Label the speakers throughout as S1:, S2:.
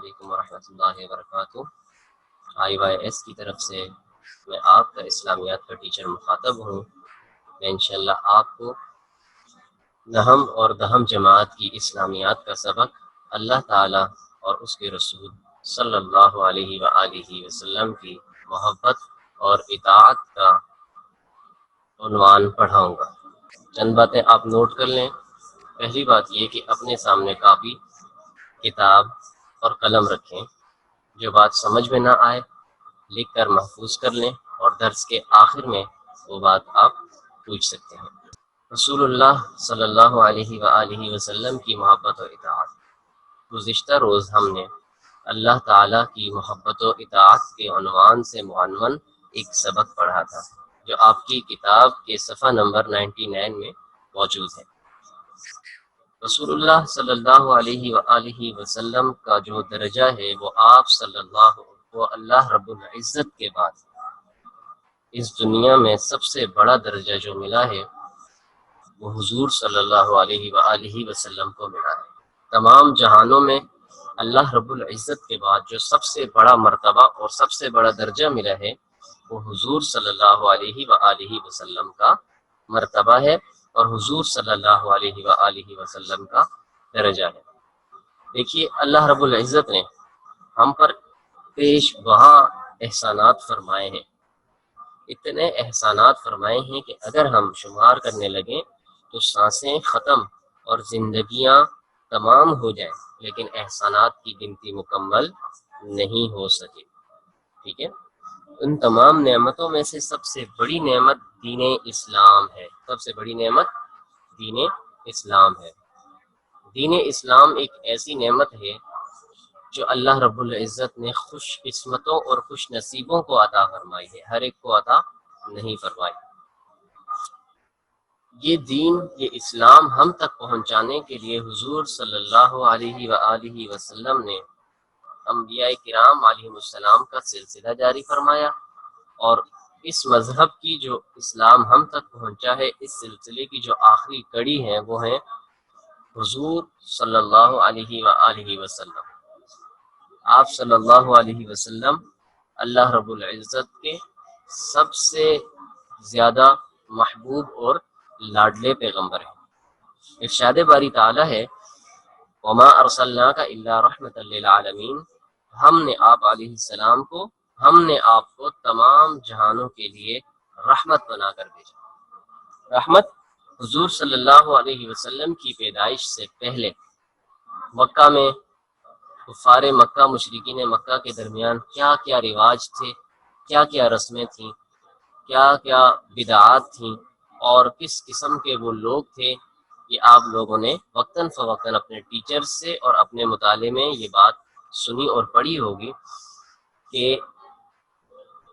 S1: علیکم ورحمۃ اللہ وبرکاتہ۔ IYS کی طرف سے میں آپ کا اسلامیات کا ٹیچر مخاطب ہوں۔ میں انشاءاللہ آپ کو نہم اور دہم جماعت کی اسلامیات کا سبق اللہ تعالی اور اس کے رسول صلی اللہ علیہ وآلہ وسلم کی محبت اور اطاعت کا عنوان پڑھاؤں گا۔ چند باتیں آپ نوٹ کر لیں۔ پہلی بات یہ کہ اپنے سامنے کاپی، کتاب اور قلم رکھیں۔ جو بات سمجھ میں نہ آئے لکھ کر محفوظ کر لیں اور درس کے آخر میں وہ بات آپ پوچھ سکتے ہیں۔ رسول اللہ صلی اللہ علیہ وآلہ وسلم کی محبت و اطاعت۔ گزشتہ روز ہم نے اللہ تعالیٰ کی محبت و اطاعت کے عنوان سے معنون ایک سبق پڑھا تھا جو آپ کی کتاب کے صفحہ نمبر 99 میں موجود ہے۔ رسول اللہ صلی اللہ علیہ وآلہ وسلم کا جو درجہ ہے وہ اللہ رب العزت کے بعد اس دنیا میں سب سے بڑا درجہ جو ملا ہے وہ حضور صلی اللہ علیہ وآلہ وسلم کو ملا ہے۔ تمام جہانوں میں اللہ رب العزت کے بعد جو سب سے بڑا مرتبہ اور سب سے بڑا درجہ ملا ہے وہ حضور صلی اللہ علیہ وآلہ وسلم کا مرتبہ ہے اور حضور صلی اللہ علیہ وآلہ وسلم کا درجہ ہے۔ دیکھیے اللہ رب العزت نے ہم پر پیش بہا احسانات فرمائے ہیں، اتنے احسانات فرمائے ہیں کہ اگر ہم شمار کرنے لگیں تو سانسیں ختم اور زندگیاں تمام ہو جائیں لیکن احسانات کی گنتی مکمل نہیں ہو سکے۔ ٹھیک ہے، ان تمام نعمتوں میں سے سب سے بڑی نعمت دین اسلام ہے۔ سب سے بڑی نعمت دین اسلام ہے۔ دین اسلام ایک ایسی نعمت ہے جو اللہ رب العزت نے خوش قسمتوں اور خوش نصیبوں کو عطا فرمائی ہے، ہر ایک کو عطا نہیں فرمائی۔ یہ دین، یہ اسلام ہم تک پہنچانے کے لیے حضور صلی اللہ علیہ وآلہ وسلم نے انبیاء کرام علیہ السلام کا سلسلہ جاری فرمایا، اور اس مذہب کی جو اسلام ہم تک پہنچا ہے، اس سلسلے کی جو آخری کڑی ہے وہ ہے حضور صلی اللہ علیہ وآلہ وسلم۔ آپ صلی اللہ علیہ وسلم اللہ رب العزت کے سب سے زیادہ محبوب اور لاڈلے پیغمبر ہیں۔ ارشاد باری تعالی ہے وَمَا أَرْسَلْنَاكَ إِلَّا رَحْمَةً لِّلْعَالَمِينَ، ہم نے آپ کو تمام جہانوں کے لیے رحمت بنا کر بھیجا۔ رحمت حضور صلی اللہ علیہ وسلم کی پیدائش سے پہلے مکہ میں کفار مکہ، مشرکین مکہ کے درمیان کیا کیا رواج تھے، کیا کیا رسمیں تھیں، کیا کیا بدعات تھیں اور کس قسم کے وہ لوگ تھے، یہ آپ لوگوں نے وقتاً فوقتاً اپنے ٹیچر سے اور اپنے مطالعے میں یہ بات سنی اور پڑھی ہوگی کہ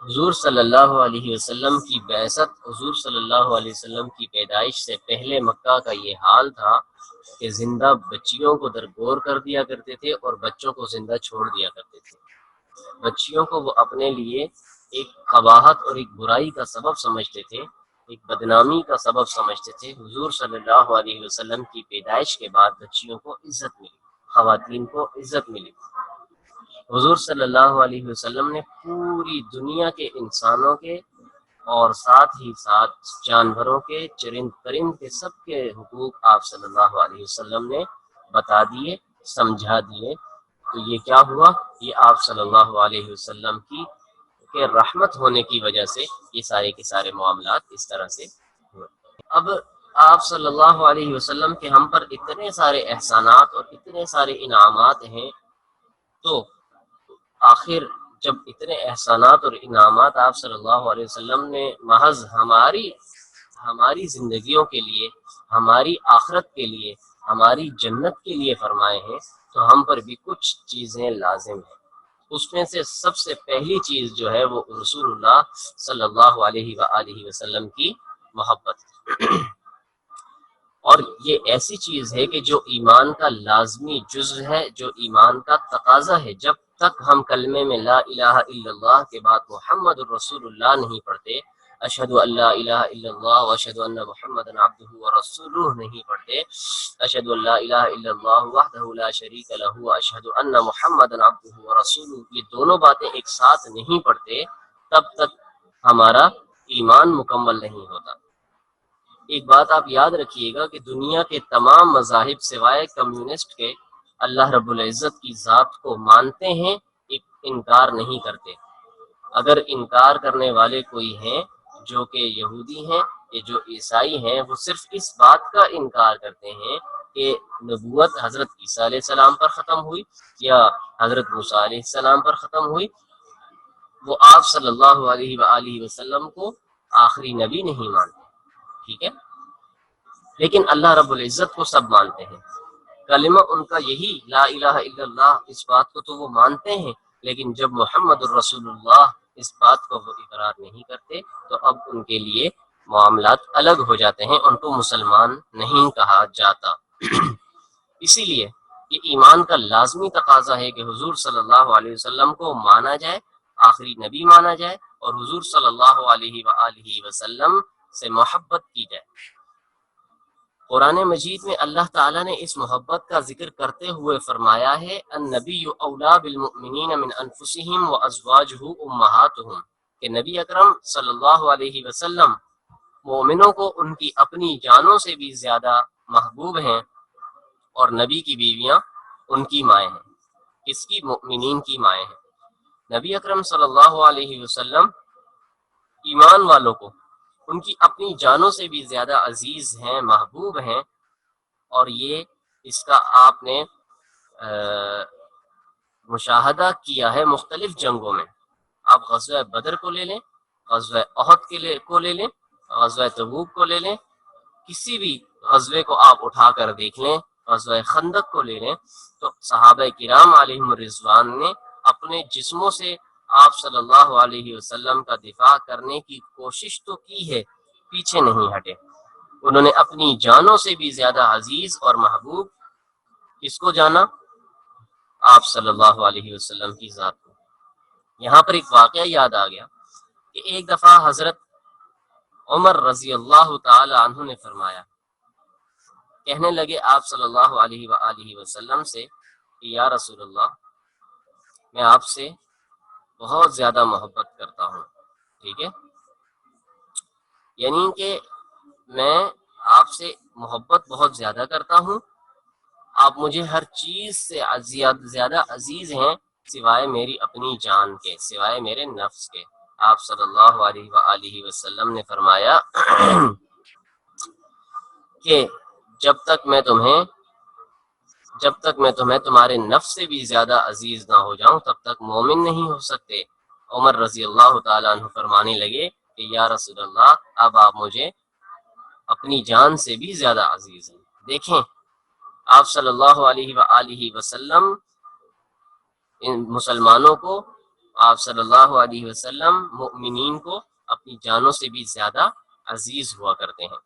S1: حضور صلی اللہ علیہ وسلم کی بعثت، حضور صلی اللہ علیہ وسلم کی پیدائش سے پہلے مکہ کا یہ حال تھا کہ زندہ بچیوں کو درگور کر دیا کرتے تھے اور بچوں کو زندہ چھوڑ دیا کرتے تھے۔ بچیوں کو وہ اپنے لیے ایک قباحت اور ایک برائی کا سبب سمجھتے تھے، ایک بدنامی کا سبب سمجھتے تھے۔ حضور صلی اللہ علیہ وسلم کی پیدائش کے بعد بچیوں کو عزت ملی، خواتین کو عزت ملی۔ حضور صلی اللہ علیہ وسلم نے پوری دنیا کے انسانوں کے اور ساتھ ہی ساتھ جانوروں کے، چرند پرند کے، سب کے حقوق آپ صلی اللہ علیہ وسلم نے بتا دیے، سمجھا دیے۔ تو یہ کیا ہوا؟ یہ آپ صلی اللہ علیہ وسلم کی رحمت ہونے کی وجہ سے یہ سارے کے سارے معاملات اس طرح سے ہوئے۔ اب آپ صلی اللہ علیہ وسلم کے ہم پر اتنے سارے احسانات اور اتنے سارے انعامات ہیں، تو آخر جب اتنے احسانات اور انعامات آپ صلی اللہ علیہ وسلم نے محض ہماری زندگیوں کے لیے، ہماری آخرت کے لیے، ہماری جنت کے لیے فرمائے ہیں، تو ہم پر بھی کچھ چیزیں لازم ہیں۔ اس میں سے سب سے پہلی چیز جو ہے وہ رسول اللہ صلی اللہ علیہ وآلہ وسلم کی محبت، اور یہ ایسی چیز ہے کہ جو ایمان کا لازمی جزو ہے، جو ایمان کا تقاضا ہے۔ جب تک ہم کلمے میں لا الہ الا اللہ کے بعد محمد الرسول اللہ نہیں پڑھتے، اشہد ان لا الہ الا اللہ و اشہد ان محمد عبدہ و رسولہ نہیں پڑھتے، اشہد ان لا الہ الا اللہ وحدہ لا شریک لہ و اشہد ان محمد عبدہ و رسولہ، یہ دونوں باتیں ایک ساتھ نہیں پڑھتے، تب تک ہمارا ایمان مکمل نہیں ہوتا۔ ایک بات آپ یاد رکھیے گا کہ دنیا کے تمام مذاہب سوائے کمیونسٹ کے اللہ رب العزت کی ذات کو مانتے ہیں، انکار نہیں کرتے۔ اگر انکار کرنے والے کوئی ہیں جو کہ یہودی ہیں یا جو عیسائی ہیں، وہ صرف اس بات کا انکار کرتے ہیں کہ نبوت حضرت عیسیٰ علیہ السلام پر ختم ہوئی یا حضرت موسیٰ علیہ السلام پر ختم ہوئی، وہ آپ صلی اللہ علیہ وآلہ وسلم کو آخری نبی نہیں مانتے، ٹھیک ہے؟ لیکن اللہ رب العزت کو سب مانتے ہیں، کلمہ ان کا یہی لا الہ الا اللہ، اس بات کو تو وہ مانتے ہیں، لیکن جب محمد الرسول اللہ اس بات کو وہ اقرار نہیں کرتے تو اب ان کے لیے معاملات الگ ہو جاتے ہیں، ان کو مسلمان نہیں کہا جاتا۔ اسی لیے یہ ایمان کا لازمی تقاضا ہے کہ حضور صلی اللہ علیہ وسلم کو مانا جائے، آخری نبی مانا جائے، اور حضور صلی اللہ علیہ وآلہ وسلم سے محبت کی جائے۔ قرآن مجید میں اللہ تعالیٰ نے اس محبت کا ذکر کرتے ہوئے فرمایا ہے النبی اولا بالمؤمنین من انفسہم وازواجہ امہاتہم، کہ نبی اکرم صلی اللہ علیہ وسلم مومنوں کو ان کی اپنی جانوں سے بھی زیادہ محبوب ہیں، اور نبی کی بیویاں ان کی مائیں ہیں، اس کی مؤمنین کی مائیں ہیں۔ نبی اکرم صلی اللہ علیہ وسلم ایمان والوں کو ان کی اپنی جانوں سے بھی زیادہ عزیز ہیں، محبوب ہیں، اور یہ اس کا آپ نے مشاہدہ کیا ہے مختلف جنگوں میں۔ آپ غزوہ بدر کو لے لیں، غزوہ احد کو لے لیں، غزوہ تبوک کو لے لیں، کسی بھی غزوے کو آپ اٹھا کر دیکھ لیں، غزوہ خندق کو لے لیں، تو صحابہ کرام علیہم الرضوان نے اپنے جسموں سے آپ صلی اللہ علیہ وسلم کا دفاع کرنے کی کوشش تو کی ہے، پیچھے نہیں ہٹے۔ انہوں نے اپنی جانوں سے بھی زیادہ عزیز اور محبوب کس کو جانا؟ آپ صلی اللہ علیہ وسلم کی ذات کو۔ یہاں پر ایک واقعہ یاد آ گیا کہ ایک دفعہ حضرت عمر رضی اللہ تعالی عنہ نے فرمایا، کہنے لگے آپ صلی اللہ علیہ وآلہ وسلم سے کہ یا رسول اللہ، میں آپ سے بہت زیادہ محبت کرتا ہوں، ٹھیک ہے، یعنی کہ میں آپ سے محبت بہت زیادہ کرتا ہوں، آپ مجھے ہر چیز سے زیادہ عزیز ہیں سوائے میری اپنی جان کے، سوائے میرے نفس کے۔ آپ صلی اللہ علیہ وآلہ وسلم نے فرمایا کہ جب تک میں تمہیں تمہارے نفس سے بھی زیادہ عزیز نہ ہو جاؤں تب تک مومن نہیں ہو سکتے۔ عمر رضی اللہ تعالیٰ عنہ فرمانے لگے کہ یا رسول اللہ، اب آپ مجھے اپنی جان سے بھی زیادہ عزیز ہیں۔ دیکھیں، آپ صلی اللہ علیہ وآلہ وسلم ان مسلمانوں کو، آپ صلی اللہ علیہ وسلم مؤمنین کو اپنی جانوں سے بھی زیادہ عزیز ہوا کرتے ہیں۔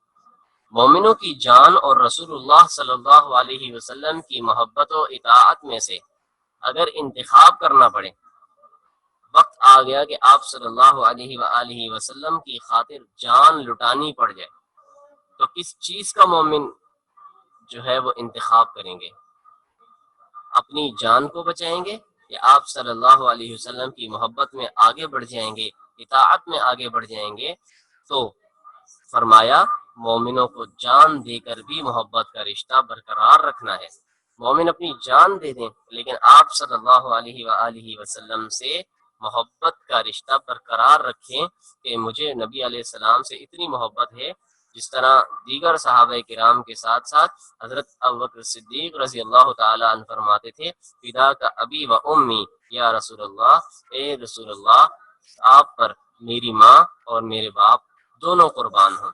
S1: مومنوں کی جان اور رسول اللہ صلی اللہ علیہ وسلم کی محبت و اطاعت میں سے اگر انتخاب کرنا پڑے، وقت آ گیا کہ آپ صلی اللہ علیہ وآلہ وسلم کی خاطر جان لٹانی پڑ جائے، تو کس چیز کا مومن جو ہے وہ انتخاب کریں گے؟ اپنی جان کو بچائیں گے یا آپ صلی اللہ علیہ وسلم کی محبت میں آگے بڑھ جائیں گے، اطاعت میں آگے بڑھ جائیں گے؟ تو فرمایا مومنوں کو جان دے کر بھی محبت کا رشتہ برقرار رکھنا ہے۔ مومن اپنی جان دے دیں لیکن آپ صلی اللہ علیہ وآلہ وسلم سے محبت کا رشتہ برقرار رکھیں کہ مجھے نبی علیہ السلام سے اتنی محبت ہے جس طرح دیگر صحابہ کرام کے ساتھ ساتھ حضرت ابوبکر صدیق رضی اللہ تعالیٰ عنہ فرماتے تھے فدا کا ابی و امی، یا رسول اللہ، اے رسول اللہ، آپ پر میری ماں اور میرے باپ دونوں قربان ہوں۔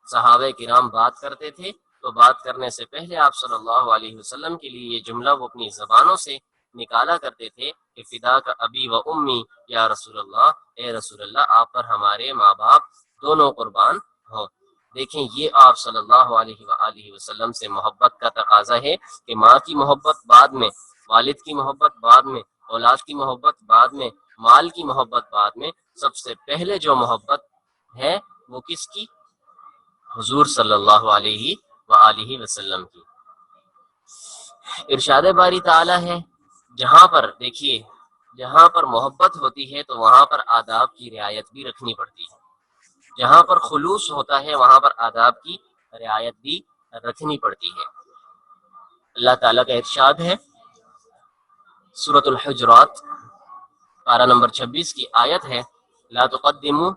S1: صحابہ کرام بات کرتے تھے تو بات کرنے سے پہلے آپ صلی اللہ علیہ وسلم کے لیے یہ جملہ وہ اپنی زبانوں سے نکالا کرتے تھے کہ فدا کا ابی و امی، یا رسول اللہ، اے رسول اللہ، آپ پر ہمارے ماں باپ دونوں قربان ہوں۔ دیکھیں، یہ آپ صلی اللہ علیہ وآلہ وسلم سے محبت کا تقاضا ہے کہ ماں کی محبت بعد میں، والد کی محبت بعد میں، اولاد کی محبت بعد میں، مال کی محبت بعد میں، سب سے پہلے جو محبت ہے وہ کس کی؟ حضور صلی اللہ علیہ وآلہ وسلم کی۔ ارشاد باری تعالی ہے جہاں پر دیکھیے جہاں پر محبت ہوتی ہے تو وہاں پر آداب کی رعایت بھی رکھنی پڑتی ہے، جہاں پر خلوص ہوتا ہے وہاں پر آداب کی رعایت بھی رکھنی پڑتی ہے۔ اللہ تعالیٰ کا ارشاد ہے سورۃ الحجرات پارہ نمبر 26 کی آیت ہے لا تقدموا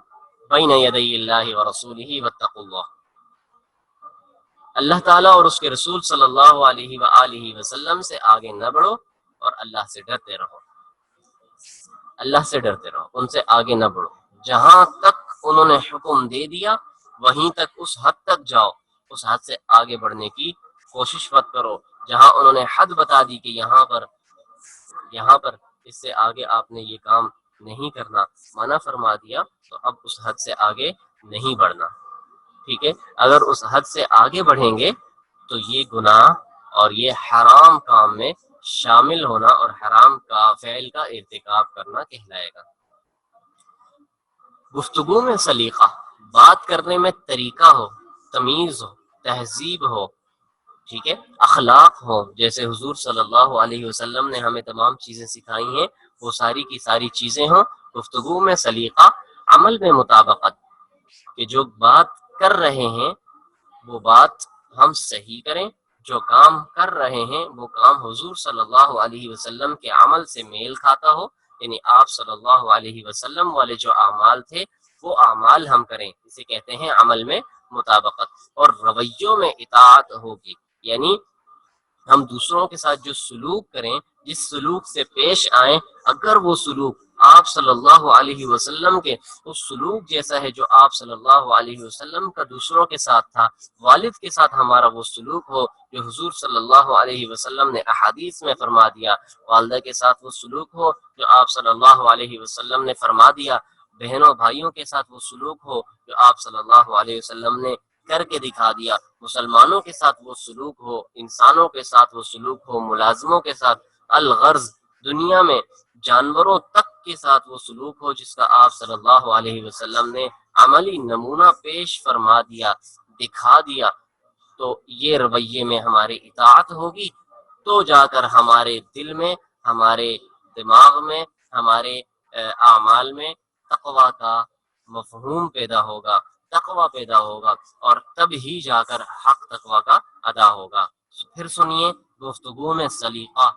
S1: بین یدی اللہ ورسولہ واتقوا اللہ، اللہ تعالیٰ اور اس کے رسول صلی اللہ علیہ وآلہ وسلم سے آگے نہ بڑھو اور اللہ سے ڈرتے رہو، اللہ سے ڈرتے رہو، ان سے آگے نہ بڑھو، جہاں تک انہوں نے حکم دے دیا وہیں تک اس حد تک جاؤ، اس حد سے آگے بڑھنے کی کوشش مت کرو، جہاں انہوں نے حد بتا دی کہ یہاں پر اس سے آگے آپ نے یہ کام نہیں کرنا، منع فرما دیا، تو اب اس حد سے آگے نہیں بڑھنا، ٹھیک ہے۔ اگر اس حد سے آگے بڑھیں گے تو یہ گناہ اور یہ حرام کام میں شامل ہونا اور حرام کا فعل کا ارتکاب کرنا کہلائے گا۔ گفتگو میں سلیقہ، بات کرنے میں طریقہ ہو، تمیز ہو، تہذیب ہو، ٹھیک ہے، اخلاق ہو، جیسے حضور صلی اللہ علیہ وسلم نے ہمیں تمام چیزیں سکھائی ہیں وہ ساری کی ساری چیزیں ہوں۔ گفتگو میں سلیقہ، عمل میں مطابقت، کہ جو بات کر رہے ہیں وہ بات ہم صحیح کریں، جو کام کر رہے ہیں وہ کام حضور صلی اللہ علیہ وسلم کے عمل سے میل کھاتا ہو، یعنی آپ صلی اللہ علیہ وسلم والے جو اعمال تھے وہ اعمال ہم کریں، اسے کہتے ہیں عمل میں مطابقت۔ اور رویوں میں اطاعت ہوگی، یعنی ہم دوسروں کے ساتھ جو سلوک کریں، جس سلوک سے پیش آئیں، اگر وہ سلوک آپ صلی اللہ علیہ وسلم کے اس سلوک جیسا ہے جو آپ صلی اللہ علیہ وسلم کا دوسروں کے ساتھ تھا، والد کے ساتھ ہمارا وہ سلوک ہو جو حضور صلی اللہ علیہ وسلم نے احادیث میں فرما دیا، والدہ کے ساتھ وہ سلوک ہو جو آپ صلی اللہ علیہ وسلم نے فرما دیا، بہنوں بھائیوں کے ساتھ وہ سلوک ہو جو آپ صلی اللہ علیہ وسلم نے کر کے دکھا دیا، مسلمانوں کے ساتھ وہ سلوک ہو، انسانوں کے ساتھ وہ سلوک ہو، ملازموں کے ساتھ، الغرض دنیا میں جانوروں تک کے ساتھ وہ سلوک ہو جس کا آپ صلی اللہ علیہ وسلم نے عملی نمونہ پیش فرما دیا، دکھا دیا، تو یہ رویے میں ہماری اطاعت ہوگی، تو جا کر ہمارے دل میں، ہمارے دماغ میں، ہمارے اعمال میں تقوی کا مفہوم پیدا ہوگا، تقوی پیدا ہوگا، اور تب ہی جا کر حق تقوی کا ادا ہوگا۔ پھر سنیے، گفتگو میں سلیقہ،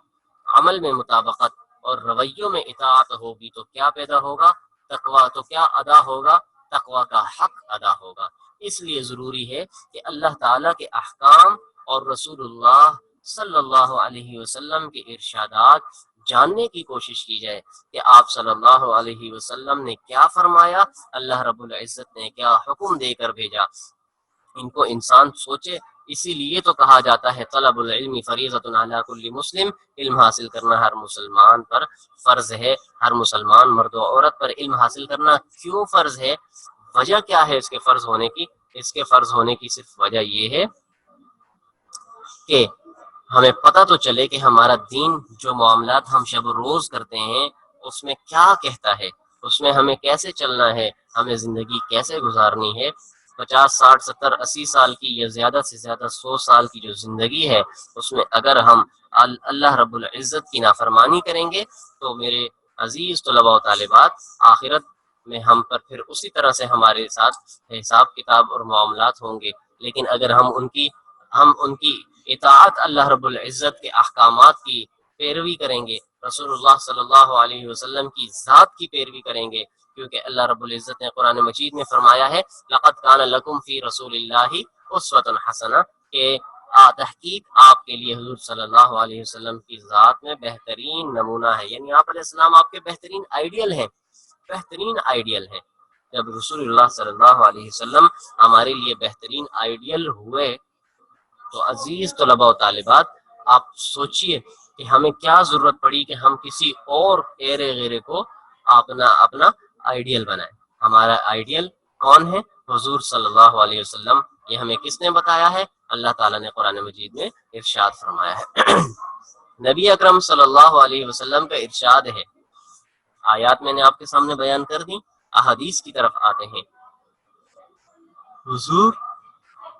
S1: عمل میں مطابقت اور رویوں میں اطاعت ہوگی تو کیا پیدا ہوگا؟ تقوی، تو کیا ادا ہوگا؟ تقوی کا حق ادا ہوگا۔ اس لیے ضروری ہے کہ اللہ تعالیٰ کے احکام اور رسول اللہ صلی اللہ علیہ وسلم کے ارشادات جاننے کی کوشش کی جائے کہ آپ صلی اللہ علیہ وسلم نے کیا فرمایا، اللہ رب العزت نے کیا حکم دے کر بھیجا، ان کو انسان سوچے۔ اسی لیے تو کہا جاتا ہے طلب العلم فریضۃ علی کل مسلم، علم حاصل کرنا ہر مسلمان پر فرض ہے، ہر مسلمان مرد و عورت پر علم حاصل کرنا کیوں فرض ہے؟ وجہ کیا ہے اس کے فرض ہونے کی؟ اس کے فرض ہونے کی صرف وجہ یہ ہے کہ ہمیں پتہ تو چلے کہ ہمارا دین جو معاملات ہم شب و روز کرتے ہیں اس میں کیا کہتا ہے، اس میں ہمیں کیسے چلنا ہے، ہمیں زندگی کیسے گزارنی ہے۔ 50 60 70 80 سال کی یا زیادہ سے زیادہ 100 سال کی جو زندگی ہے اس میں اگر ہم اللہ رب العزت کی نافرمانی کریں گے تو میرے عزیز طلباء و طالبات، آخرت میں ہم پر پھر اسی طرح سے ہمارے ساتھ حساب کتاب اور معاملات ہوں گے۔ لیکن اگر ہم ان کی اطاعت، اللہ رب العزت کے احکامات کی پیروی کریں گے، رسول اللہ صلی اللہ علیہ وسلم کی ذات کی پیروی کریں گے، کیونکہ اللہ رب العزت نے قرآن مجید میں فرمایا ہے لقد کان لکم فی رسول اللہ اسوۃ حسنہ، کہ تحقیق آپ کے لیے حضور صلی اللہ علیہ وسلم کی ذات میں بہترین نمونہ ہے، یعنی آپ علیہ السلام آپ کے بہترین آئیڈیل ہیں، بہترین آئیڈیل ہیں۔ جب رسول اللہ صلی اللہ علیہ وسلم ہمارے لیے بہترین آئیڈیل ہوئے تو عزیز طلباء و طالبات، آپ سوچئے کہ ہمیں کیا ضرورت پڑی کہ ہم کسی اور ایرے غیرے کو اپنا آئیڈیل بنائیں۔ ہمارا آئیڈیل کون ہے؟ حضور صلی اللہ علیہ وسلم۔ یہ ہمیں کس نے بتایا ہے؟ اللہ تعالیٰ نے قرآن مجید میں ارشاد فرمایا ہے۔ نبی اکرم صلی اللہ علیہ وسلم کا ارشاد ہے، آیات میں نے آپ کے سامنے بیان کر دی، احادیث کی طرف آتے ہیں۔ حضور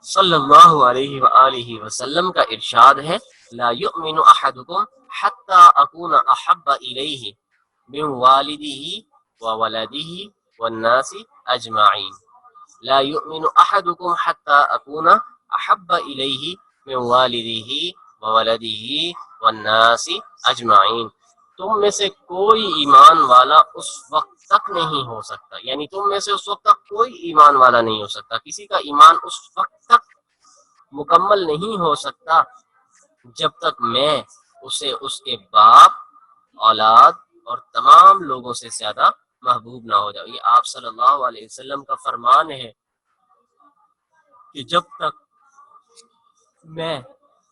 S1: صلی اللہ علیہ وآلہ وسلم کا ارشاد ہے لا یؤمن احدکم حتی اکون احب الیہ من والدہ وولدہ والناس اجمعین لا یؤمن احدکم حتی اکون احب الیہ من والدہ وولدہ والناس اجمعین تم میں سے کوئی ایمان والا اس وقت تک نہیں ہو سکتا، یعنی تم میں سے اس وقت تک کوئی ایمان والا نہیں ہو سکتا، کسی کا ایمان اس وقت تک مکمل نہیں ہو سکتا جب تک میں اسے اس کے باپ، اولاد اور تمام لوگوں سے زیادہ محبوب نہ ہو جاؤ۔ یہ آپ صلی اللہ علیہ وسلم کا فرمان ہے کہ جب تک میں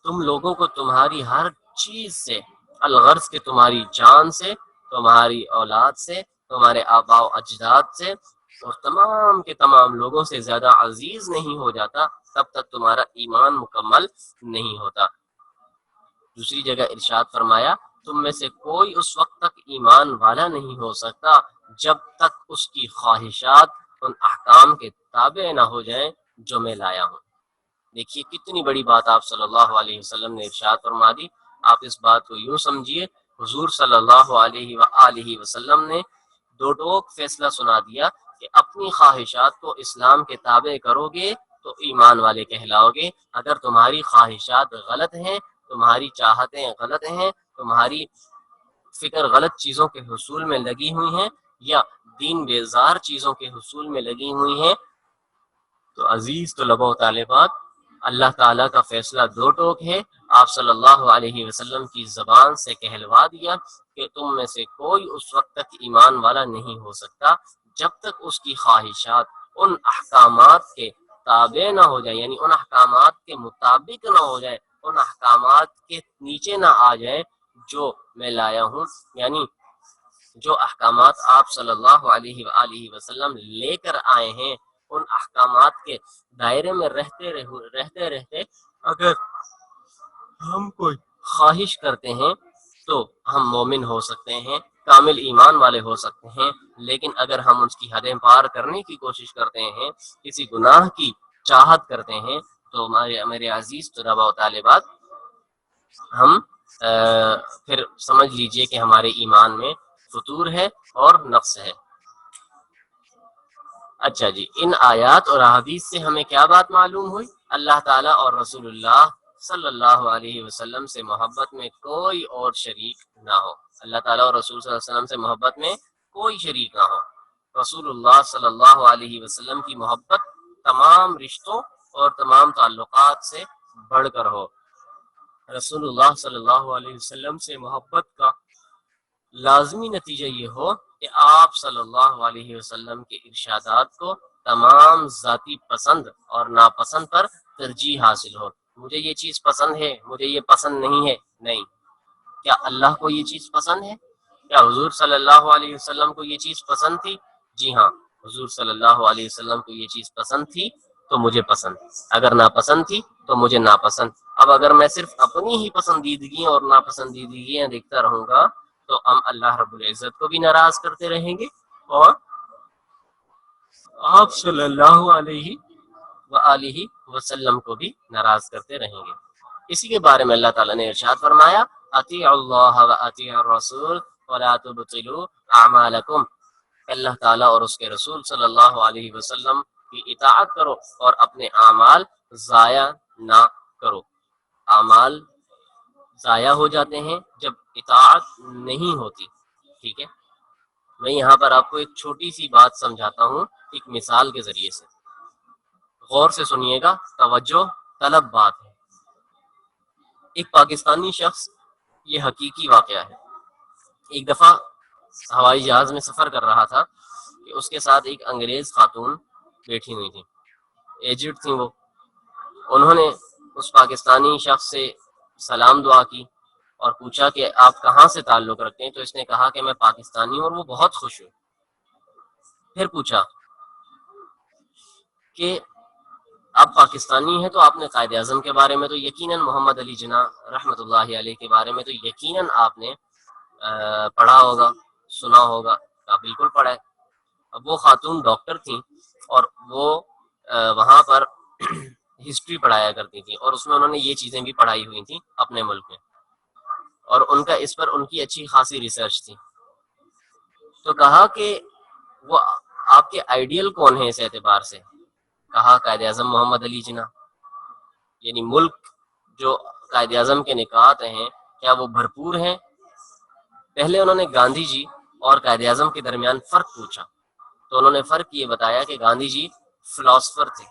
S1: تم لوگوں کو تمہاری ہر چیز سے، الغرض کہ تمہاری جان سے، تمہاری اولاد سے، تمہارے آباء و اجداد سے اور تمام کے تمام لوگوں سے زیادہ عزیز نہیں ہو جاتا تب تک تمہارا ایمان مکمل نہیں ہوتا۔ دوسری جگہ ارشاد فرمایا تم میں سے کوئی اس وقت تک ایمان والا نہیں ہو سکتا جب تک اس کی خواہشات ان احکام کے تابع نہ ہو جائیں جو میں لایا ہوں۔ دیکھیے کتنی بڑی بات آپ صلی اللہ علیہ وسلم نے ارشاد فرما دی۔ آپ اس بات کو یوں سمجھیے، حضور صلی اللہ علیہ وآلہ وسلم نے دو ٹوک فیصلہ سنا دیا کہ اپنی خواہشات کو اسلام کے تابع کرو گے تو ایمان والے کہلاؤ گے، اگر تمہاری خواہشات غلط ہیں، تمہاری چاہتیں غلط ہیں، تمہاری فکر غلط چیزوں کے حصول میں لگی ہوئی ہیں یا دین بیزار چیزوں کے حصول میں لگی ہوئی ہیں تو عزیز طلباء و طالبات اللہ تعالیٰ کا فیصلہ دو ٹوک ہے۔ آپ صلی اللہ علیہ وسلم کی زبان سے کہلوا دیا کہ تم میں سے کوئی اس وقت تک ایمان والا نہیں ہو سکتا جب تک اس کی خواہشات ان احکامات کے تابع نہ ہو جائے، یعنی ان احکامات کے مطابق نہ ہو جائے، ان احکامات کے نیچے نہ آ جائے جو میں لایا ہوں، یعنی جو احکامات آپ صلی اللہ علیہ وآلہ وسلم لے کر آئے ہیں ان احکامات کے دائرے میں رہتے اگر ہم کوئی خواہش کرتے ہیں تو ہم مومن ہو سکتے ہیں، کامل ایمان والے ہو سکتے ہیں، لیکن اگر ہم اس کی حدیں پار کرنے کی کوشش کرتے ہیں، کسی گناہ کی چاہت کرتے ہیں تو میرے عزیز طلباء و طالبات ہم پھر سمجھ لیجئے کہ ہمارے ایمان میں فطور ہے اور نقص ہے۔ اچھا جی، ان آیات اور احادیث سے ہمیں کیا بات معلوم ہوئی؟ اللہ تعالیٰ اور رسول اللہ صلی اللہ علیہ وسلم سے محبت میں کوئی اور شریک نہ ہو۔ اللہ تعالیٰ اور رسول صلی اللہ علیہ وسلم سے محبت میں کوئی شریک نہ ہو۔ رسول اللہ صلی اللہ علیہ وسلم کی محبت تمام رشتوں اور تمام تعلقات سے بڑھ کر ہو۔ رسول اللہ صلی اللہ علیہ وسلم سے محبت کا لازمی نتیجہ یہ ہو کہ آپ صلی اللہ علیہ وسلم کے ارشادات کو تمام ذاتی پسند اور ناپسند پر ترجیح حاصل ہو۔ مجھے یہ چیز پسند ہے، مجھے یہ پسند نہیں ہے، نہیں۔ کیا اللہ کو یہ چیز پسند ہے؟ کیا حضور صلی اللہ علیہ وسلم کو یہ چیز پسند تھی؟ جی ہاں، حضور صلی اللہ علیہ وسلم کو یہ چیز پسند تھی تو مجھے پسند، اگر ناپسند تھی تو مجھے ناپسند۔ اب اگر میں صرف اپنی ہی پسندیدگیاں اور ناپسندیدگیاں دیکھتا رہوں گا تو ہم اللہ رب العزت کو بھی ناراض کرتے رہیں گے اور آپ صلی اللہ علیہ وآلہ وسلم کو بھی ناراض کرتے رہیں گے۔ اسی کے بارے میں اللہ تعالیٰ نے ارشاد فرمایا اطیعوا اللہ واطیعوا الرسول ولا تبطلوا اعمالکم، اللہ تعالیٰ اور اس کے رسول صلی اللہ علیہ وسلم کی اطاعت کرو اور اپنے اعمال ضائع نہ کرو۔ اعمال ضائع ہو جاتے ہیں جب اطاعت نہیں ہوتی، ٹھیک ہے۔ میں یہاں پر آپ کو ایک چھوٹی سی بات سمجھاتا ہوں ایک مثال کے ذریعے سے، غور سے سنیے گا، توجہ طلب بات ہے۔ ایک پاکستانی شخص، یہ حقیقی واقعہ ہے، ایک دفعہ ہوائی جہاز میں سفر کر رہا تھا کہ اس کے ساتھ ایک انگریز خاتون بیٹھی ہوئی تھی، ایجڈ تھیں وہ۔ انہوں نے اس پاکستانی شخص سے سلام دعا کی اور پوچھا کہ آپ کہاں سے تعلق رکھتے ہیں، تو اس نے کہا کہ میں پاکستانی ہوں، اور وہ بہت خوش ہوئی۔ پھر پوچھا کہ آپ پاکستانی ہیں تو آپ نے قائد اعظم کے بارے میں تو یقیناً، محمد علی جناح رحمۃ اللہ علیہ کے بارے میں تو یقیناً آپ نے پڑھا ہوگا، سنا ہوگا۔ کہا بالکل پڑھا ہے۔ اب وہ خاتون ڈاکٹر تھیں اور وہ وہاں پر ہسٹری پڑھایا کرتی تھی، اور اس میں انہوں نے یہ چیزیں بھی پڑھائی ہوئی تھیں اپنے ملک میں، اور ان کا اس پر ان کی اچھی خاصی ریسرچ تھی۔ تو کہا کہ وہ آپ کے آئیڈیل کون ہیں اس اعتبار سے؟ کہا قائد اعظم محمد علی جناح۔ یعنی ملک جو قائد اعظم کے نکات ہیں کیا وہ بھرپور ہیں؟ پہلے انہوں نے گاندھی جی اور قائد اعظم کے درمیان فرق پوچھا، تو انہوں نے فرق یہ بتایا کہ گاندھی جی فلاسفر تھے،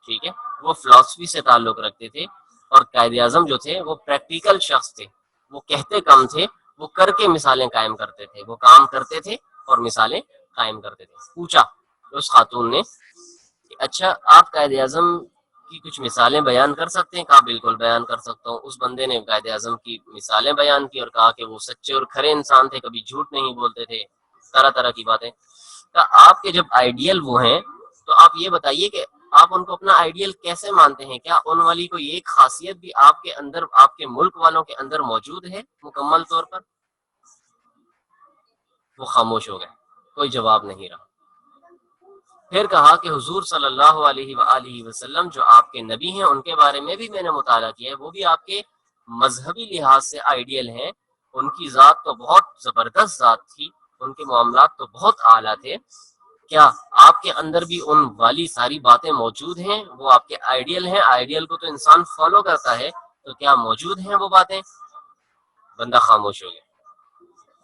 S1: ٹھیک ہے، وہ فلاسفی سے تعلق رکھتے تھے، اور قائد اعظم جو تھے وہ پریکٹیکل شخص تھے، وہ کہتے کم تھے، وہ کر کے مثالیں قائم کرتے تھے، وہ کام کرتے تھے اور مثالیں قائم کرتے تھے۔ پوچھا اس خاتون نے کہ اچھا آپ قائد اعظم کی کچھ مثالیں بیان کر سکتے ہیں؟ کہا بالکل بیان کر سکتا ہوں۔ اس بندے نے قائد اعظم کی مثالیں بیان کی اور کہا کہ وہ سچے اور کھرے انسان تھے، کبھی جھوٹ نہیں بولتے تھے، طرح طرح کی باتیں۔ آپ کے جب آئیڈیل وہ ہیں تو آپ یہ بتائیے کہ آپ ان کو اپنا آئیڈیل کیسے مانتے ہیں؟ کیا ان والی کوئی ایک خاصیت بھی آپ کے اندر، آپ کے ملک والوں کے اندر موجود ہے مکمل طور پر؟ وہ خاموش ہو گئے، کوئی جواب نہیں رہا۔ پھر کہا کہ حضور صلی اللہ علیہ وآلہ وسلم جو آپ کے نبی ہیں ان کے بارے میں بھی میں نے مطالعہ کیا ہے، وہ بھی آپ کے مذہبی لحاظ سے آئیڈیل ہیں، ان کی ذات تو بہت زبردست ذات تھی، ان کے معاملات تو بہت اعلیٰ تھے، کیا آپ کے اندر بھی ان والی ساری باتیں موجود ہیں؟ وہ آپ کے آئیڈیل ہیں، آئیڈیل کو تو انسان فالو کرتا ہے، تو کیا موجود ہیں وہ باتیں؟ بندہ خاموش ہو گیا۔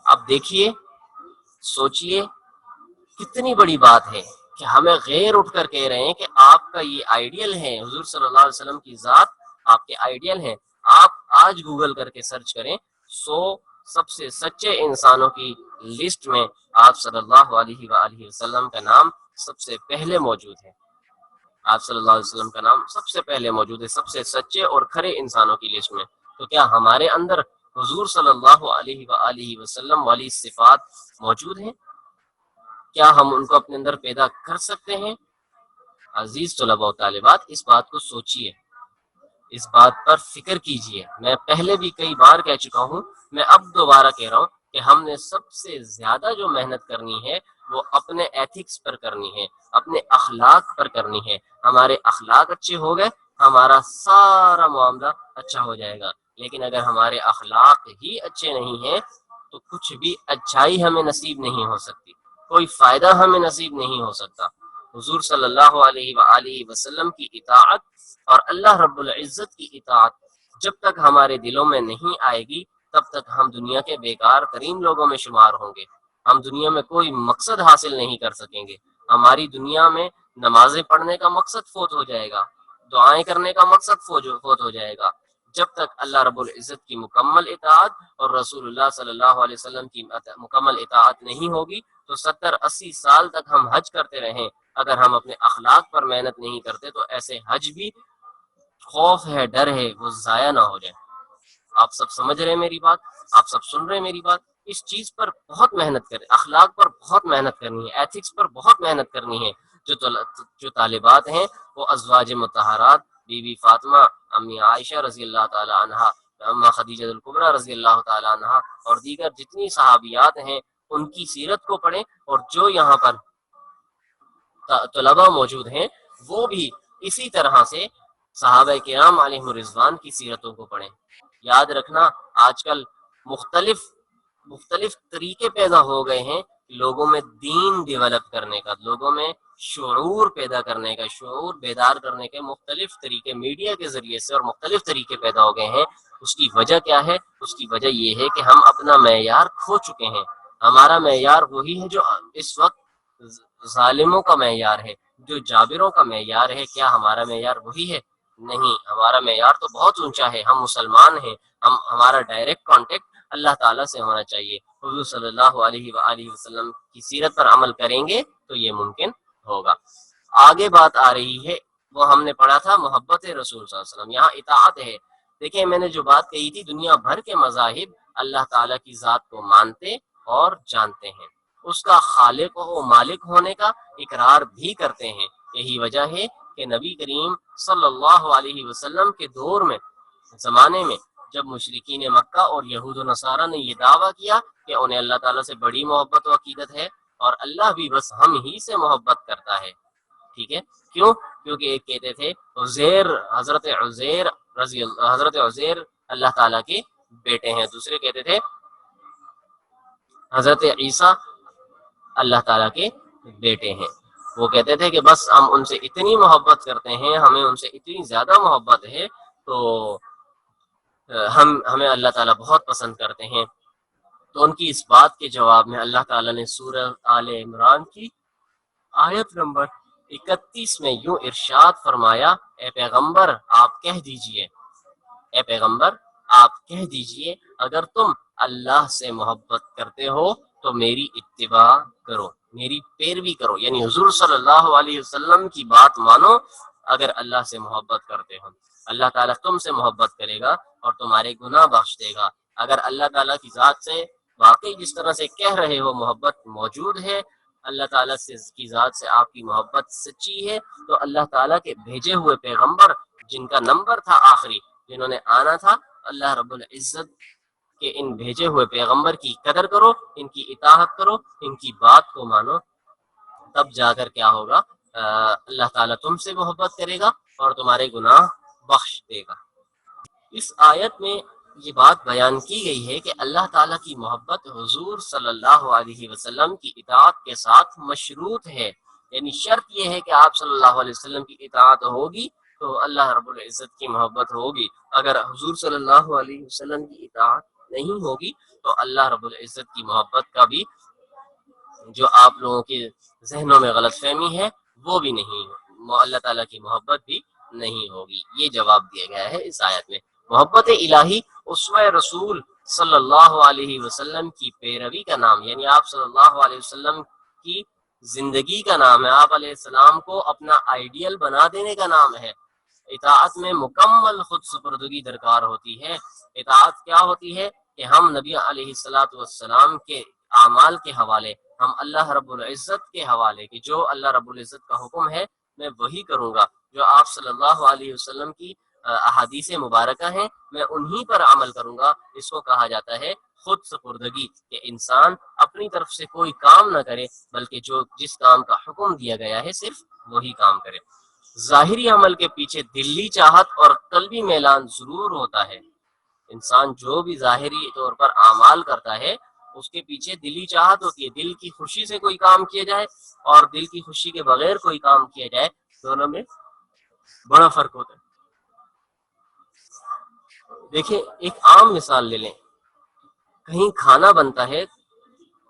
S1: اب دیکھیے، سوچئے کتنی بڑی بات ہے کہ ہمیں غیر اٹھ کر کہہ رہے ہیں کہ آپ کا یہ آئیڈیل ہے، حضور صلی اللہ علیہ وسلم کی ذات آپ کے آئیڈیل ہیں۔ آپ آج گوگل کر کے سرچ کریں، 100 سب سے سچے انسانوں کی لسٹ میں آپ صلی اللہ علیہ وآلہ وسلم کا نام سب سے پہلے موجود ہے۔ آپ صلی اللہ علیہ وسلم کا نام سب سے پہلے موجود ہے سب سے سچے اور کھرے انسانوں کی لسٹ میں۔ تو کیا ہمارے اندر حضور صلی اللہ علیہ وآلہ وسلم والی صفات موجود ہیں؟ کیا ہم ان کو اپنے اندر پیدا کر سکتے ہیں؟ عزیز طلباء و طالبات، اس بات کو سوچئے، اس بات پر فکر کیجئے۔ میں پہلے بھی کئی بار کہہ چکا ہوں، میں اب دوبارہ کہہ رہا ہوں کہ ہم نے سب سے زیادہ جو محنت کرنی ہے وہ اپنے ایتھکس پر کرنی ہے، اپنے اخلاق پر کرنی ہے۔ ہمارے اخلاق اچھے ہو گئے، ہمارا سارا معاملہ اچھا ہو جائے گا، لیکن اگر ہمارے اخلاق ہی اچھے نہیں ہیں تو کچھ بھی اچھائی ہمیں نصیب نہیں ہو سکتی، کوئی فائدہ ہمیں نصیب نہیں ہو سکتا۔ حضور صلی اللہ علیہ وآلہ وسلم کی اطاعت اور اللہ رب العزت کی اطاعت جب تک ہمارے دلوں میں نہیں آئے گی تب تک ہم دنیا کے بیکار ترین لوگوں میں شمار ہوں گے، ہم دنیا میں کوئی مقصد حاصل نہیں کر سکیں گے، ہماری دنیا میں نمازیں پڑھنے کا مقصد فوت ہو جائے گا، دعائیں کرنے کا مقصد فوت ہو جائے گا۔ جب تک اللہ رب العزت کی مکمل اطاعت اور رسول اللہ صلی اللہ علیہ وسلم کی مکمل اطاعت نہیں ہوگی تو 70-80 سال تک ہم حج کرتے رہیں، اگر ہم اپنے اخلاق پر محنت نہیں کرتے تو ایسے حج بھی خوف ہے، ڈر ہے وہ ضائع نہ ہو جائے۔ آپ سب سمجھ رہے ہیں میری بات؟ آپ سب سن رہے ہیں میری بات؟ اس چیز پر بہت محنت کریں، اخلاق پر بہت محنت کرنی ہے، ایتھکس پر بہت محنت کرنی ہے۔ جو طالبات ہیں وہ ازواج مطہرات، بی بی فاطمہ، امی عائشہ رضی اللہ تعالی عنہا، اما خدیجہ الکبریٰ رضی اللہ تعالی عنہا اور دیگر جتنی صحابیات ہیں ان کی سیرت کو پڑھیں، اور جو یہاں پر طلباء موجود ہیں وہ بھی اسی طرح سے صحابہ کرام علیہم الرضوان کی سیرتوں کو پڑھیں۔ یاد رکھنا، آج کل مختلف طریقے پیدا ہو گئے ہیں لوگوں میں دین ڈیولپ کرنے کا، لوگوں میں شعور پیدا کرنے کا، شعور بیدار کرنے کے مختلف طریقے میڈیا کے ذریعے سے اور مختلف طریقے پیدا ہو گئے ہیں۔ اس کی وجہ کیا ہے؟ اس کی وجہ یہ ہے کہ ہم اپنا معیار کھو چکے ہیں۔ ہمارا معیار وہی ہے جو اس وقت ظالموں کا معیار ہے، جو جابروں کا معیار ہے۔ کیا ہمارا معیار وہی ہے؟ نہیں، ہمارا معیار تو بہت اونچا ہے، ہم مسلمان ہیں، ہمارا ڈائریکٹ کانٹیکٹ اللہ تعالیٰ سے ہونا چاہیے۔ حضور صلی اللہ علیہ وآلہ وسلم کی سیرت پر عمل کریں گے تو یہ ممکن ہوگا۔ آگے بات آ رہی ہے، وہ ہم نے پڑھا تھا محبت رسول صلی اللہ علیہ وسلم، یہاں اطاعت ہے۔ دیکھیں میں نے جو بات کہی تھی، دنیا بھر کے مذاہب اللہ تعالیٰ کی ذات کو مانتے اور جانتے ہیں، اس کا خالق و مالک ہونے کا اقرار بھی کرتے ہیں۔ یہی وجہ ہے کہ نبی کریم صلی اللہ علیہ وسلم کے دور میں، زمانے میں، جب مشرکین مکہ اور یہود و نصارہ نے یہ دعویٰ کیا کہ انہیں اللہ تعالیٰ سے بڑی محبت و عقیدت ہے اور اللہ بھی بس ہم ہی سے محبت کرتا ہے، ٹھیک ہے، کیوں؟ کیونکہ ایک کہتے تھے عزیر، حضرت عزیر اللہ تعالیٰ کے بیٹے ہیں، دوسرے کہتے تھے حضرت عیسیٰ اللہ تعالیٰ کے بیٹے ہیں۔ وہ کہتے تھے کہ بس ہم ان سے اتنی محبت کرتے ہیں، ہمیں ان سے اتنی زیادہ محبت ہے تو ہمیں اللہ تعالیٰ بہت پسند کرتے ہیں۔ تو ان کی اس بات کے جواب میں اللہ تعالیٰ نے سورہ آل عمران کی آیت نمبر 31 میں یوں ارشاد فرمایا، اے پیغمبر آپ کہہ دیجئے، اے پیغمبر آپ کہہ دیجئے اگر تم اللہ سے محبت کرتے ہو تو میری اتباع کرو، میری پیروی کرو، یعنی حضور صلی اللہ علیہ وسلم کی بات مانو۔ اگر اللہ سے محبت کرتے ہو اللہ تعالیٰ تم سے محبت کرے گا اور تمہارے گناہ بخش دے گا۔ اگر اللہ تعالیٰ کی ذات سے واقعی جس طرح سے کہہ رہے ہو محبت موجود ہے، اللہ تعالیٰ کی ذات سے آپ کی محبت سچی ہے، تو اللہ تعالیٰ کے بھیجے ہوئے پیغمبر جن کا نمبر تھا آخری، جنہوں نے آنا تھا، اللہ رب العزت کے ان بھیجے ہوئے پیغمبر کی قدر کرو، ان کی اطاعت کرو، ان کی بات کو مانو، تب جا کر کیا ہوگا، اللہ تعالیٰ تم سے محبت کرے گا اور تمہارے گناہ بخش دے گا۔ اس آیت میں یہ بات بیان کی گئی ہے کہ اللہ تعالیٰ کی محبت حضور صلی اللہ علیہ وسلم کی اطاعت کے ساتھ مشروط ہے، یعنی شرط یہ ہے کہ آپ صلی اللہ علیہ وسلم کی اطاعت ہوگی تو اللہ رب العزت کی محبت ہوگی۔ اگر حضور صلی اللہ علیہ وسلم کی اطاعت نہیں ہوگی تو اللہ رب العزت کی محبت کا بھی جو آپ لوگوں کے ذہنوں میں غلط فہمی ہے وہ بھی نہیں، اللہ تعالیٰ کی محبت بھی نہیں ہوگی۔ یہ جواب دیا گیا ہے اس آیت میں۔ محبت الہی اسوہ رسول صلی اللہ علیہ وسلم کی پیروی کا نام، یعنی آپ صلی اللہ علیہ وسلم کی زندگی کا نام ہے، آپ علیہ السلام کو اپنا آئیڈیل بنا دینے کا نام ہے۔ اطاعت میں مکمل خود سپردگی درکار ہوتی ہے۔ اطاعت کیا ہوتی ہے کہ ہم نبی علیہ السلام کے اعمال کے حوالے، ہم اللہ رب العزت کے حوالے کہ جو اللہ رب العزت کا حکم ہے میں وہی کروں گا، جو آپ صلی اللہ علیہ وسلم کی احادیث مبارکہ ہیں میں انہی پر عمل کروں گا۔ اس کو کہا جاتا ہے خود سپردگی، کہ انسان اپنی طرف سے کوئی کام نہ کرے بلکہ جس کام کا حکم دیا گیا ہے صرف وہی کام کرے۔ ظاہری عمل کے پیچھے دلی چاہت اور قلبی میلان ضرور ہوتا ہے۔ انسان جو بھی ظاہری طور پر اعمال کرتا ہے اس کے پیچھے دلی چاہت ہوتی ہے، دل کی خوشی سے کوئی کام کیا جائے اور دل کی خوشی کے بغیر کوئی کام کیا جائے، دونوں میں بڑا فرق ہوتا ہے۔ دیکھیں ایک عام مثال لے لیں، کہیں کھانا بنتا ہے،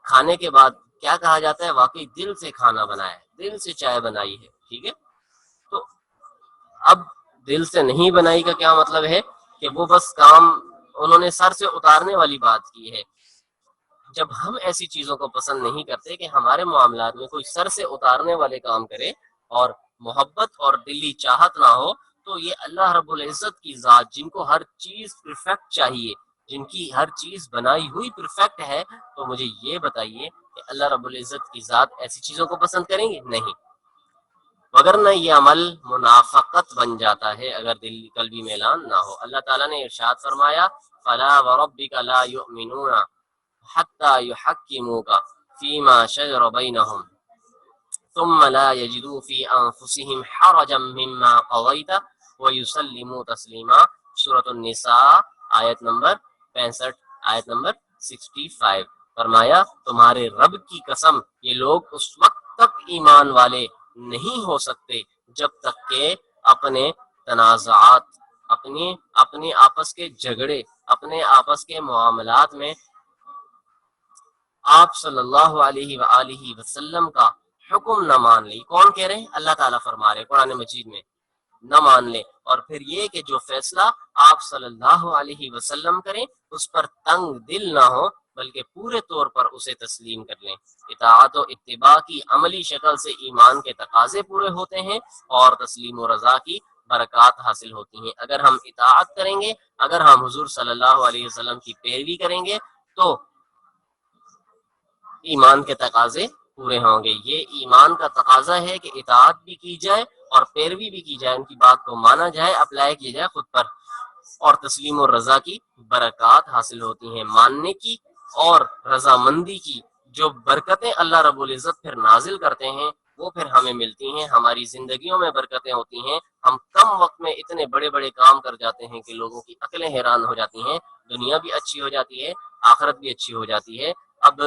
S1: کھانے کے بعد کیا کہا جاتا ہے، واقعی دل سے کھانا بنایا ہے، دل سے چائے بنائی ہے، ٹھیک ہے۔ تو اب دل سے نہیں بنائی کا کیا مطلب ہے کہ وہ بس کام انہوں نے سر سے اتارنے والی بات کی ہے۔ جب ہم ایسی چیزوں کو پسند نہیں کرتے کہ ہمارے معاملات میں کوئی سر سے اتارنے والے کام کرے اور محبت اور دلی چاہت نہ ہو، تو یہ اللہ رب العزت کی ذات جن کو ہر چیز پرفیکٹ چاہیے، جن کی ہر چیز بنائی ہوئی پرفیکٹ ہے، تو مجھے یہ بتائیے کہ اللہ رب العزت کی ذات ایسی چیزوں کو پسند کریں گے؟ نہیں، وگرنہ یہ عمل منافقت بن جاتا ہے اگر قلبی میلان نہ ہو۔ اللہ تعالیٰ نے ارشاد فرمایا فَلَا وَرَبِّكَ لَا يُؤْمِنُونَ حَتَّى يُحَكِّمُوكَ فِيمَا شَجَرَ بَيْنَهُمْ ثُمَّ لَا يَجِدُوا فِي أَنفُسِهِمْ حَرَجًا مِّمَّا قَضَيْتَ وَيُسَلِّمُوا تَسْلِيمًا۔ سورۃ النساء آیت نمبر 65، آیت نمبر 65۔ فرمایا تمہارے رب کی قسم یہ لوگ اس وقت تک ایمان والے نہیں ہو سکتے جب تک کہ اپنے تنازعات، اپنے آپس کے جھگڑے، اپنے آپس کے معاملات میں آپ صلی اللہ علیہ وآلہ وسلم کا حکم نہ مان لے۔ کون کہہ رہے ہیں؟ اللہ تعالیٰ فرما رہے قرآن مجید میں، نہ مان لے، اور پھر یہ کہ جو فیصلہ آپ صلی اللہ علیہ وسلم کریں اس پر تنگ دل نہ ہو بلکہ پورے طور پر اسے تسلیم کر لیں۔ اطاعت و اتباع کی عملی شکل سے ایمان کے تقاضے پورے ہوتے ہیں اور تسلیم و رضا کی برکات حاصل ہوتی ہیں۔ اگر ہم اطاعت کریں گے، اگر ہم حضور صلی اللہ علیہ وسلم کی پیروی کریں گے تو ایمان کے تقاضے پورے ہوں گے۔ یہ ایمان کا تقاضا ہے کہ اطاعت بھی کی جائے اور پیروی بھی کی جائے، ان کی بات کو مانا جائے، اپلائی کیا جائے خود پر، اور تسلیم و رضا کی برکات حاصل ہوتی ہیں۔ ماننے کی اور رضامندی کی جو برکتیں اللہ رب العزت پھر نازل کرتے ہیں وہ پھر ہمیں ملتی ہیں، ہماری زندگیوں میں برکتیں ہوتی ہیں، ہم کم وقت میں اتنے بڑے بڑے کام کر جاتے ہیں کہ لوگوں کی عقلیں حیران ہو جاتی ہیں، دنیا بھی اچھی ہو جاتی ہے، آخرت بھی اچھی ہو جاتی ہے۔ اب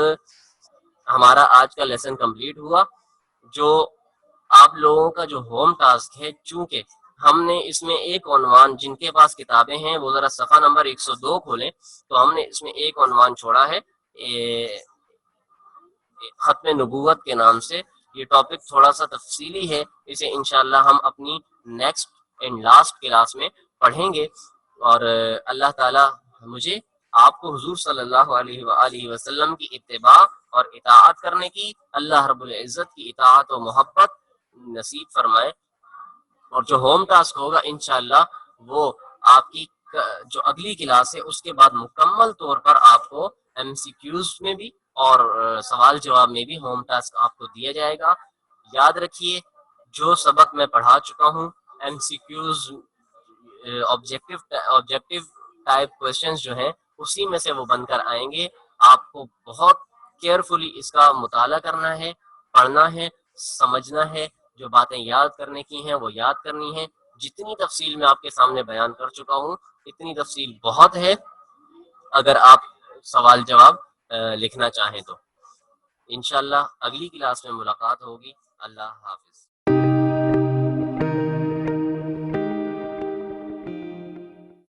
S1: ہمارا آج کا لیسن کمپلیٹ ہوا۔ جو آپ لوگوں کا جو ہوم ٹاسک ہے، چونکہ ہم نے اس میں ایک عنوان، جن کے پاس کتابیں ہیں وہ ذرا صفحہ نمبر 102 کھولیں، تو ہم نے اس میں ایک عنوان چھوڑا ہے ختم نبوت کے نام سے۔ یہ ٹاپک تھوڑا سا تفصیلی ہے، اسے انشاءاللہ ہم اپنی نیکسٹ اینڈ لاسٹ کلاس میں پڑھیں گے۔ اور اللہ تعالی مجھے آپ کو حضور صلی اللہ علیہ وآلہ وسلم کی اتباع اور اطاعت کرنے کی، اللہ رب العزت کی اطاعت و محبت نصیب فرمائے۔ اور جو ہوم ٹاسک ہوگا انشاءاللہ وہ آپ کی جو اگلی کلاس ہے اس کے بعد مکمل طور پر آپ کو ایم سی کیوز میں بھی اور سوال جواب میں بھی ہوم ٹاسک آپ کو دیا جائے گا۔ یاد رکھیے جو سبق میں پڑھا چکا ہوں، M C Qs objective type questions جو ہیں اسی میں سے وہ بن کر آئیں گے۔ آپ کو بہت کیئرفلی اس کا مطالعہ کرنا ہے، پڑھنا ہے، سمجھنا ہے، جو باتیں یاد کرنے کی ہیں وہ یاد کرنی ہے۔ جتنی تفصیل میں آپ کے سامنے بیان کر چکا ہوں اتنی تفصیل بہت ہے اگر آپ سوال جواب لکھنا چاہیں تو۔ انشاءاللہ اگلی کلاس میں ملاقات ہوگی۔ اللہ حافظ۔